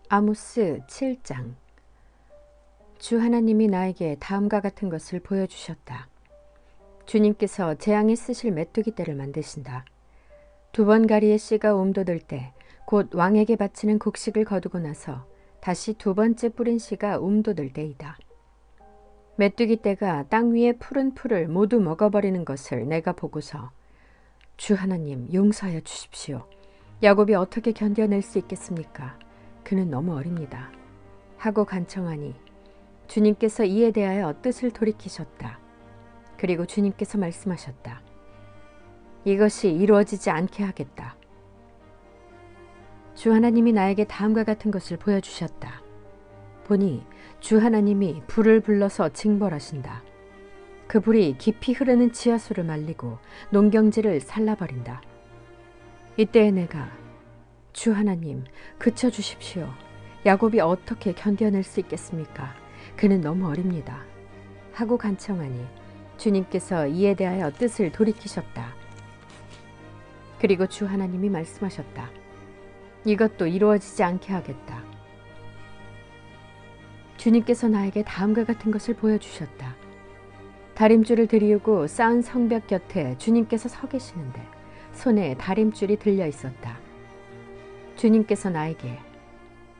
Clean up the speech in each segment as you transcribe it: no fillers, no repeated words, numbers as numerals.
아모스 7장. 주 하나님이 나에게 다음과 같은 것을 보여주셨다. 주님께서 재앙에 쓰실 메뚜기 떼를 만드신다. 2번가리의 씨가 움돋을 때 곧 왕에게 바치는 곡식을 거두고 나서 다시 2번째 뿌린 씨가 움돋을 때이다. 메뚜기 떼가 땅 위의 푸른 풀을 모두 먹어버리는 것을 내가 보고서 주 하나님 용서하여 주십시오. 야곱이 어떻게 견뎌낼 수 있겠습니까? 그는 너무 어립니다. 하고 간청하니 주님께서 이에 대하여 뜻을 돌이키셨다. 그리고 주님께서 말씀하셨다. 이것이 이루어지지 않게 하겠다. 주 하나님이 나에게 다음과 같은 것을 보여주셨다. 보니 주 하나님이 불을 불러서 징벌하신다. 그 불이 깊이 흐르는 지하수를 말리고 농경지를 살라버린다. 이때에 내가 주 하나님 그쳐주십시오. 야곱이 어떻게 견뎌낼 수 있겠습니까? 그는 너무 어립니다. 하고 간청하니 주님께서 이에 대하여 뜻을 돌이키셨다. 그리고 주 하나님이 말씀하셨다. 이것도 이루어지지 않게 하겠다. 주님께서 나에게 다음과 같은 것을 보여주셨다. 다림줄을 들이우고 쌓은 성벽 곁에 주님께서 서 계시는데 손에 다림줄이 들려 있었다. 주님께서 나에게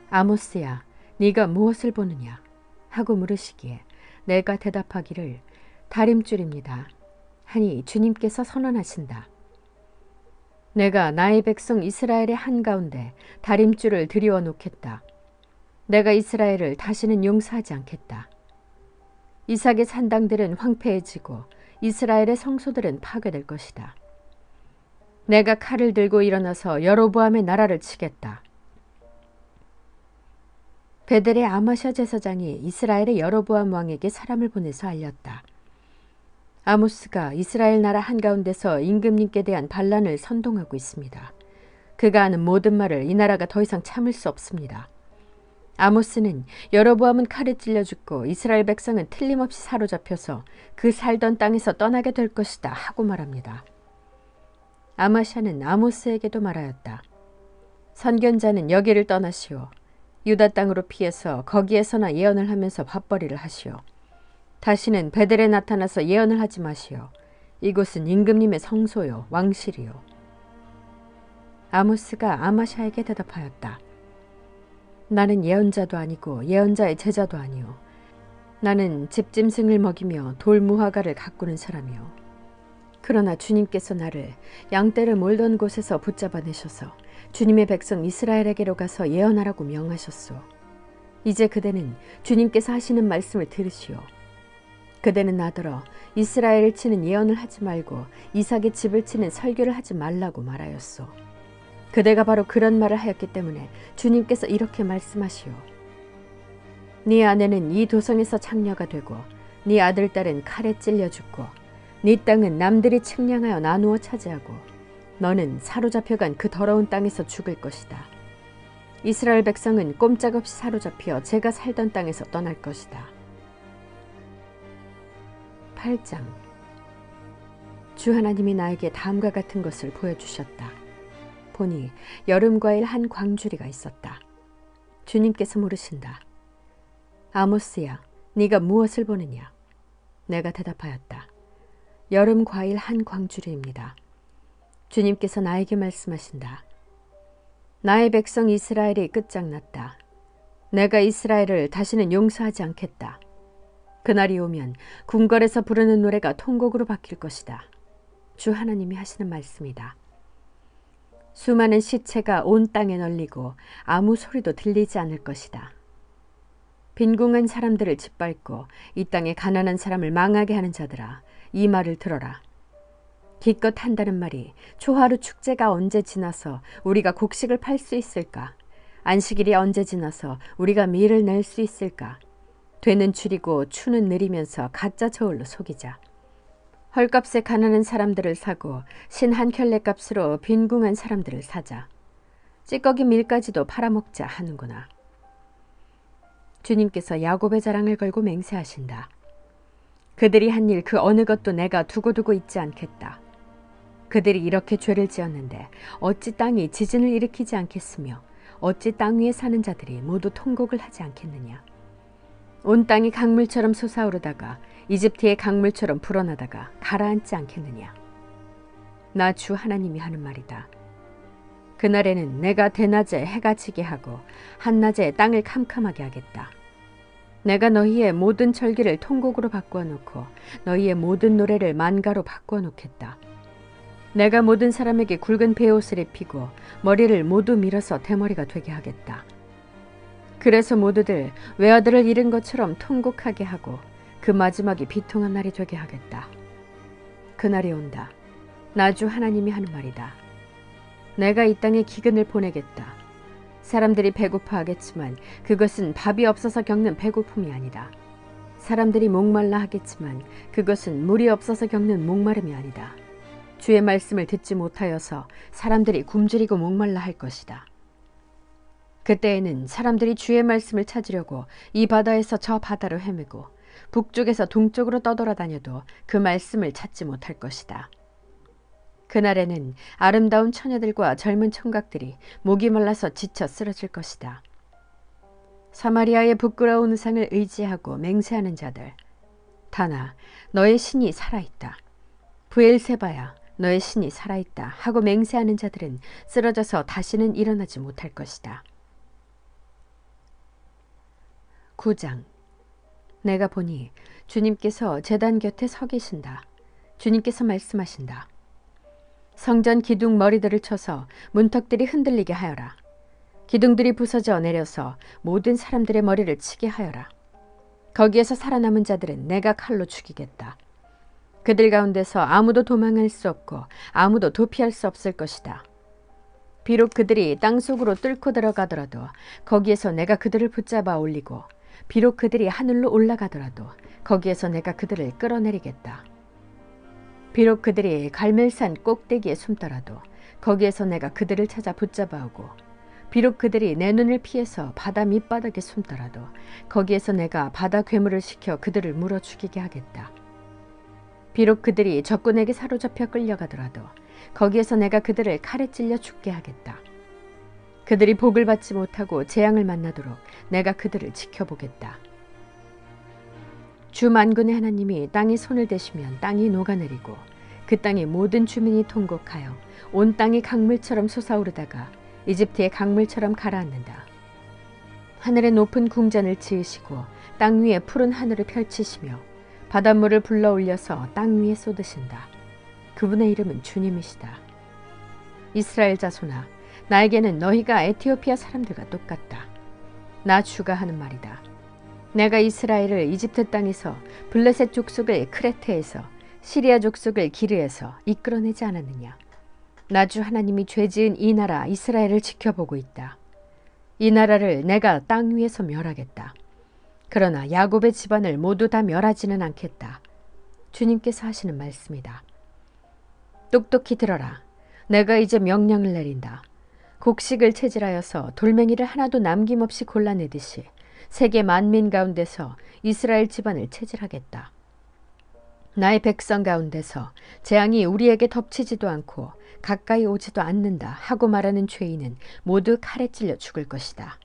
아모스야, 네가 무엇을 보느냐? 하고 물으시기에 내가 대답하기를 다림줄입니다. 하니 주님께서 선언하신다. 내가 나의 백성 이스라엘의 한가운데 다림줄을 들이워 놓겠다. 내가 이스라엘을 다시는 용서하지 않겠다. 이삭의 산당들은 황폐해지고 이스라엘의 성소들은 파괴될 것이다. 내가 칼을 들고 일어나서 여로보암의 나라를 치겠다. 베델의 아마샤 제사장이 이스라엘의 여로보암 왕에게 사람을 보내서 알렸다. 아모스가 이스라엘 나라 한가운데서 임금님께 대한 반란을 선동하고 있습니다. 그가 하는 모든 말을 이 나라가 더 이상 참을 수 없습니다. 아모스는 여로보암은 칼에 찔려 죽고 이스라엘 백성은 틀림없이 사로잡혀서 그 살던 땅에서 떠나게 될 것이다 하고 말합니다. 아마샤는 아모스에게도 말하였다. 선견자는 여기를 떠나시오. 유다 땅으로 피해서 거기에서나 예언을 하면서 밥벌이를 하시오. 다시는 베델에 나타나서 예언을 하지 마시오. 이곳은 임금님의 성소요 왕실이요. 아모스가 아마샤에게 대답하였다. 나는 예언자도 아니고 예언자의 제자도 아니오. 나는 집짐승을 먹이며 돌무화과를 가꾸는 사람이오. 그러나 주님께서 나를 양떼를 몰던 곳에서 붙잡아내셔서 주님의 백성 이스라엘에게로 가서 예언하라고 명하셨소. 이제 그대는 주님께서 하시는 말씀을 들으시오. 그대는 나더러 이스라엘을 치는 예언을 하지 말고 이삭의 집을 치는 설교를 하지 말라고 말하였소. 그대가 바로 그런 말을 하였기 때문에 주님께서 이렇게 말씀하시오. 네 아내는 이 도성에서 창녀가 되고 네 아들 딸은 칼에 찔려 죽고 네 땅은 남들이 측량하여 나누어 차지하고 너는 사로잡혀간 그 더러운 땅에서 죽을 것이다. 이스라엘 백성은 꼼짝없이 사로잡혀 제가 살던 땅에서 떠날 것이다. 8장. 주 하나님이 나에게 다음과 같은 것을 보여주셨다. 보니 여름과일 한 광주리가 있었다. 주님께서 물으신다. 아모스야, 네가 무엇을 보느냐? 내가 대답하였다. 여름 과일 한 광주리입니다. 주님께서 나에게 말씀하신다. 나의 백성 이스라엘이 끝장났다. 내가 이스라엘을 다시는 용서하지 않겠다. 그날이 오면 궁궐에서 부르는 노래가 통곡으로 바뀔 것이다. 주 하나님이 하시는 말씀이다. 수많은 시체가 온 땅에 널리고 아무 소리도 들리지 않을 것이다. 빈궁한 사람들을 짓밟고 이 땅에 가난한 사람을 망하게 하는 자들아, 이 말을 들어라. 기껏 한다는 말이 초하루 축제가 언제 지나서 우리가 곡식을 팔 수 있을까? 안식일이 언제 지나서 우리가 밀을 낼 수 있을까? 되는 줄이고 추는 느리면서 가짜 저울로 속이자. 헐값에 가난한 사람들을 사고 신 한 켤레 값으로 빈궁한 사람들을 사자. 찌꺼기 밀까지도 팔아먹자 하는구나. 주님께서 야곱의 자랑을 걸고 맹세하신다. 그들이 한 일 그 어느 것도 내가 두고두고 있지 않겠다. 그들이 이렇게 죄를 지었는데 어찌 땅이 지진을 일으키지 않겠으며 어찌 땅 위에 사는 자들이 모두 통곡을 하지 않겠느냐. 온 땅이 강물처럼 솟아오르다가 이집트의 강물처럼 불어나다가 가라앉지 않겠느냐. 나 주 하나님이 하는 말이다. 그날에는 내가 대낮에 해가 지게 하고 한낮에 땅을 캄캄하게 하겠다. 내가 너희의 모든 절기를 통곡으로 바꾸어 놓고 너희의 모든 노래를 만가로 바꾸어 놓겠다. 내가 모든 사람에게 굵은 베옷을 입히고 머리를 모두 밀어서 대머리가 되게 하겠다. 그래서 모두들 외아들을 잃은 것처럼 통곡하게 하고 그 마지막이 비통한 날이 되게 하겠다. 그날이 온다. 나 주 하나님이 하는 말이다. 내가 이 땅에 기근을 보내겠다. 사람들이 배고파하겠지만 그것은 밥이 없어서 겪는 배고픔이 아니다. 사람들이 목말라 하겠지만 그것은 물이 없어서 겪는 목마름이 아니다. 주의 말씀을 듣지 못하여서 사람들이 굶주리고 목말라 할 것이다. 그때에는 사람들이 주의 말씀을 찾으려고 이 바다에서 저 바다로 헤매고 북쪽에서 동쪽으로 떠돌아다녀도 그 말씀을 찾지 못할 것이다. 그날에는 아름다운 처녀들과 젊은 총각들이 목이 말라서 지쳐 쓰러질 것이다. 사마리아의 부끄러운 우상을 의지하고 맹세하는 자들, 다나 너의 신이 살아있다. 브엘세바야 너의 신이 살아있다 하고 맹세하는 자들은 쓰러져서 다시는 일어나지 못할 것이다. 9장. 내가 보니 주님께서 제단 곁에 서 계신다. 주님께서 말씀하신다. 성전 기둥 머리들을 쳐서 문턱들이 흔들리게 하여라. 기둥들이 부서져 내려서 모든 사람들의 머리를 치게 하여라. 거기에서 살아남은 자들은 내가 칼로 죽이겠다. 그들 가운데서 아무도 도망할 수 없고 아무도 도피할 수 없을 것이다. 비록 그들이 땅속으로 뚫고 들어가더라도 거기에서 내가 그들을 붙잡아 올리고 비록 그들이 하늘로 올라가더라도 거기에서 내가 그들을 끌어내리겠다. 비록 그들이 갈멜산 꼭대기에 숨더라도 거기에서 내가 그들을 찾아 붙잡아 오고 비록 그들이 내 눈을 피해서 바다 밑바닥에 숨더라도 거기에서 내가 바다 괴물을 시켜 그들을 물어 죽이게 하겠다. 비록 그들이 적군에게 사로잡혀 끌려가더라도 거기에서 내가 그들을 칼에 찔려 죽게 하겠다. 그들이 복을 받지 못하고 재앙을 만나도록 내가 그들을 지켜보겠다. 주 만군의 하나님이 땅에 손을 대시면 땅이 녹아내리고 그 땅의 모든 주민이 통곡하여 온 땅이 강물처럼 솟아오르다가 이집트의 강물처럼 가라앉는다. 하늘에 높은 궁전을 지으시고 땅 위에 푸른 하늘을 펼치시며 바닷물을 불러올려서 땅 위에 쏟으신다. 그분의 이름은 주님이시다. 이스라엘 자손아, 나에게는 너희가 에티오피아 사람들과 똑같다. 나 주가 하는 말이다. 내가 이스라엘을 이집트 땅에서 블레셋 족속을 크레테에서 시리아 족속을 기르에서 이끌어내지 않았느냐. 나 주 하나님이 죄지은 이 나라 이스라엘을 지켜보고 있다. 이 나라를 내가 땅 위에서 멸하겠다. 그러나 야곱의 집안을 모두 다 멸하지는 않겠다. 주님께서 하시는 말씀이다. 똑똑히 들어라. 내가 이제 명령을 내린다. 곡식을 채질하여서 돌멩이를 하나도 남김없이 골라내듯이 세계 만민 가운데서 이스라엘 집안을 채질하겠다. 나의 백성 가운데서 재앙이 우리에게 덮치지도 않고 가까이 오지도 않는다 하고 말하는 죄인은 모두 칼에 찔려 죽을 것이다.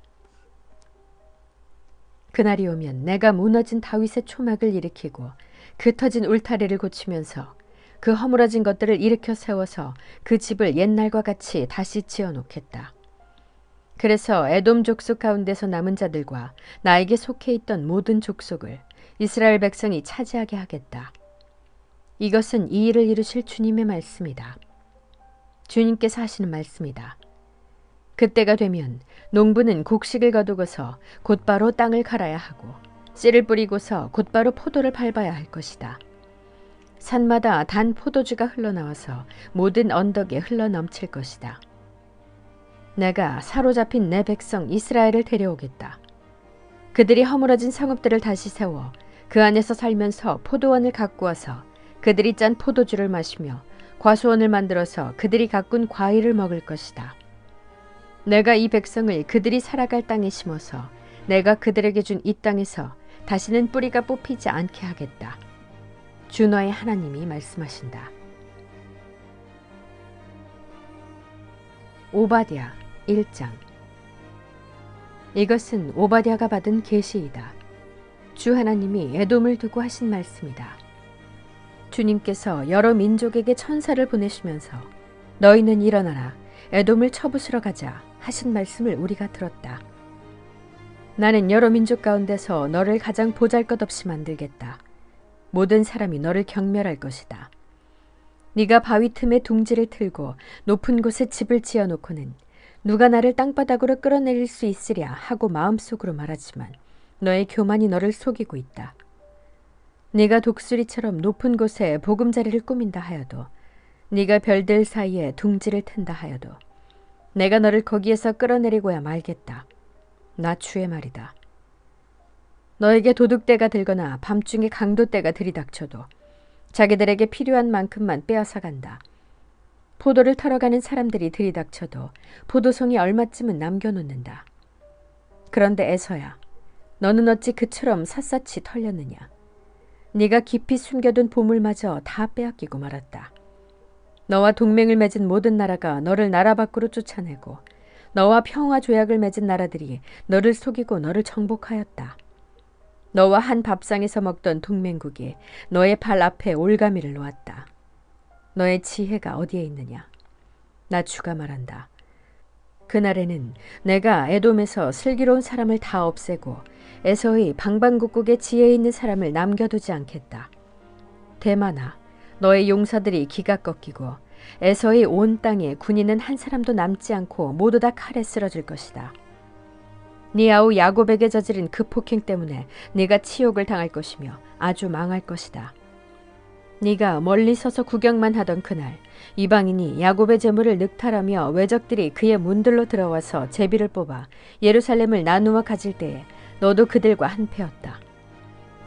그날이 오면 내가 무너진 다윗의 초막을 일으키고 그 터진 울타리를 고치면서 그 허물어진 것들을 일으켜 세워서 그 집을 옛날과 같이 다시 지어놓겠다. 그래서 에돔 족속 가운데서 남은 자들과 나에게 속해 있던 모든 족속을 이스라엘 백성이 차지하게 하겠다. 이것은 이 일을 이루실 주님의 말씀이다. 주님께서 하시는 말씀이다. 그때가 되면 농부는 곡식을 거두고서 곧바로 땅을 갈아야 하고 씨를 뿌리고서 곧바로 포도를 밟아야 할 것이다. 산마다 단 포도주가 흘러나와서 모든 언덕에 흘러넘칠 것이다. 내가 사로잡힌 내 백성 이스라엘을 데려오겠다. 그들이 허물어진 성읍들을 다시 세워 그 안에서 살면서 포도원을 가꾸어서 그들이 짠 포도주를 마시며 과수원을 만들어서 그들이 가꾼 과일을 먹을 것이다. 내가 이 백성을 그들이 살아갈 땅에 심어서 내가 그들에게 준 이 땅에서 다시는 뿌리가 뽑히지 않게 하겠다. 주 너의 하나님이 말씀하신다. 오바댜 1장. 이것은 오바댜가 받은 계시이다. 주 하나님이 에돔을 두고 하신 말씀이다. 주님께서 여러 민족에게 천사를 보내시면서 너희는 일어나라 에돔을 쳐부수러 가자 하신 말씀을 우리가 들었다. 나는 여러 민족 가운데서 너를 가장 보잘것없이 만들겠다. 모든 사람이 너를 경멸할 것이다. 네가 바위 틈에 둥지를 틀고 높은 곳에 집을 지어놓고는 누가 나를 땅바닥으로 끌어내릴 수 있으랴 하고 마음속으로 말하지만 너의 교만이 너를 속이고 있다. 네가 독수리처럼 높은 곳에 보금자리를 꾸민다 하여도 네가 별들 사이에 둥지를 튼다 하여도 내가 너를 거기에서 끌어내리고야 말겠다. 나 주의 말이다. 너에게 도둑대가 들거나 밤중에 강도떼가 들이닥쳐도 자기들에게 필요한 만큼만 빼앗아간다. 포도를 털어가는 사람들이 들이닥쳐도 포도송이 얼마쯤은 남겨놓는다. 그런데 에서야, 너는 어찌 그처럼 샅샅이 털렸느냐. 네가 깊이 숨겨둔 보물마저 다 빼앗기고 말았다. 너와 동맹을 맺은 모든 나라가 너를 나라 밖으로 쫓아내고 너와 평화 조약을 맺은 나라들이 너를 속이고 너를 정복하였다. 너와 한 밥상에서 먹던 동맹국이 너의 발 앞에 올가미를 놓았다. 너의 지혜가 어디에 있느냐? 나 주가 말한다. 그날에는 내가 에돔에서 슬기로운 사람을 다 없애고 에서의 방방곡곡에 지혜 있는 사람을 남겨두지 않겠다. 대만아, 너의 용사들이 기가 꺾이고 에서의 온 땅에 군인은 한 사람도 남지 않고 모두 다 칼에 쓰러질 것이다. 네 아우 야곱에게 저지른 그 폭행 때문에 네가 치욕을 당할 것이며 아주 망할 것이다. 네가 멀리 서서 구경만 하던 그날 이방인이 야곱의 재물을 늑탈하며 외적들이 그의 문들로 들어와서 제비를 뽑아 예루살렘을 나누어 가질 때에 너도 그들과 한패였다.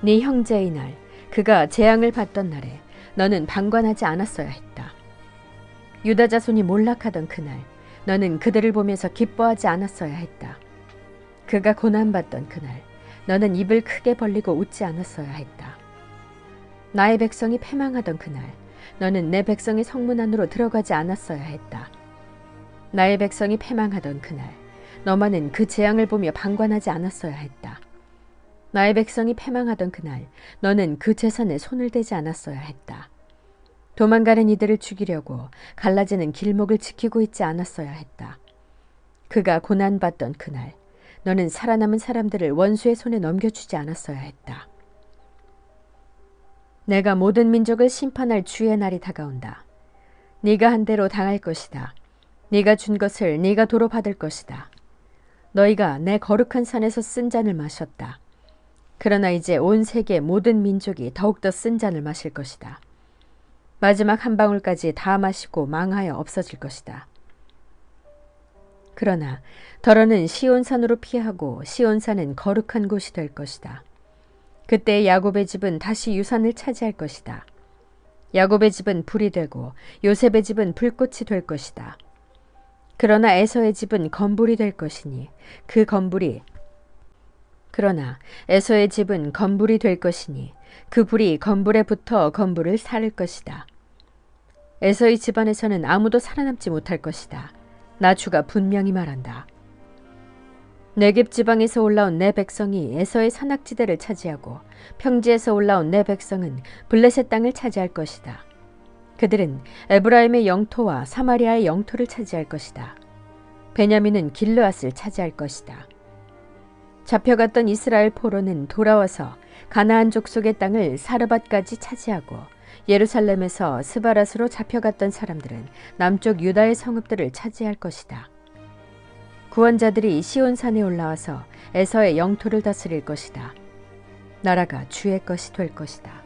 네 형제의 날 그가 재앙을 받던 날에 너는 방관하지 않았어야 했다. 유다 자손이 몰락하던 그날 너는 그들을 보면서 기뻐하지 않았어야 했다. 그가 고난받던 그날 너는 입을 크게 벌리고 웃지 않았어야 했다. 나의 백성이 패망하던 그날 너는 내 백성의 성문 안으로 들어가지 않았어야 했다. 나의 백성이 패망하던 그날 너만은 그 재앙을 보며 방관하지 않았어야 했다. 나의 백성이 패망하던 그날 너는 그 재산에 손을 대지 않았어야 했다. 도망가는 이들을 죽이려고 갈라지는 길목을 지키고 있지 않았어야 했다. 그가 고난받던 그날 너는 살아남은 사람들을 원수의 손에 넘겨주지 않았어야 했다. 내가 모든 민족을 심판할 주의 날이 다가온다. 네가 한 대로 당할 것이다. 네가 준 것을 네가 도로 받을 것이다. 너희가 내 거룩한 산에서 쓴 잔을 마셨다. 그러나 이제 온 세계 모든 민족이 더욱더 쓴 잔을 마실 것이다. 마지막 한 방울까지 다 마시고 망하여 없어질 것이다. 그러나 더러는 시온산으로 피하고 시온산은 거룩한 곳이 될 것이다. 그때 야곱의 집은 다시 유산을 차지할 것이다. 야곱의 집은 불이 되고 요셉의 집은 불꽃이 될 것이다. 그러나 에서의 집은 건불이 될 것이니 그러나 에서의 집은 건불이 될 것이니 그 불이 건불에 붙어 건불을 살을 것이다. 에서의 집안에서는 아무도 살아남지 못할 것이다. 나 주가 분명히 말한다. 네겝 지방에서 올라온 내 백성이 에서의 산악지대를 차지하고 평지에서 올라온 내 백성은 블레셋 땅을 차지할 것이다. 그들은 에브라임의 영토와 사마리아의 영토를 차지할 것이다. 베냐민은 길르앗을 차지할 것이다. 잡혀갔던 이스라엘 포로는 돌아와서 가나안 족속의 땅을 사르밧까지 차지하고 예루살렘에서 스바랏으로 잡혀갔던 사람들은 남쪽 유다의 성읍들을 차지할 것이다. 구원자들이 시온산에 올라와서 에서의 영토를 다스릴 것이다. 나라가 주의 것이 될 것이다.